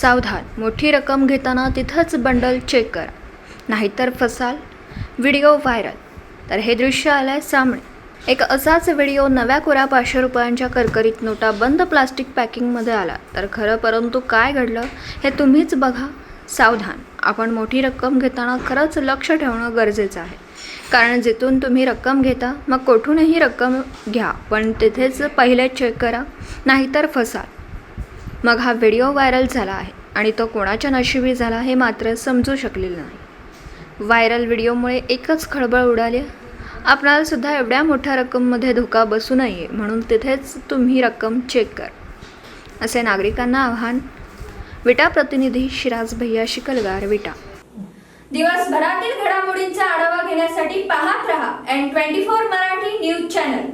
सावधान, मोठी रक्कम घेताना तिथंच बंडल चेक करा, नाहीतर फसाल. Video viral. तर हे दृश्य आलंय सामने. एक असाच व्हिडिओ नव्या कोऱ्या 500 रुपयांच्या करकरीत नोटा बंद प्लास्टिक पॅकिंगमध्ये आला तर खरं, परंतु काय घडलं हे तुम्हीच बघा. सावधान, आपण मोठी रक्कम घेताना खरंच लक्ष ठेवणं गरजेचं आहे. कारण जिथून तुम्ही रक्कम घेता मग कोठूनही रक्कम घ्या, पण तिथेच पहिले चेक करा, नाहीतर फसाल. मग हा व्हिडिओ व्हायरल झाला आहे आणि तो कोणाच्या नशिबी झाला हे मात्र समजू शकलेलं नाही. व्हायरल व्हिडिओमुळे एकच खळबळ उडाली. आपणाला सुद्धा एवढ्या मोठ्या रक्कममध्ये धोका बसू नये म्हणून तिथेच तुम्ही रक्कम चेक करा, असे नागरिकांना आवाहन. विटा प्रतिनिधी शिराज भैया शिकलगार, विटा. दिवसभरातील घडामोडींचा आढावा घेण्यासाठी पाहत रहा N24 मराठी न्यूज चॅनल.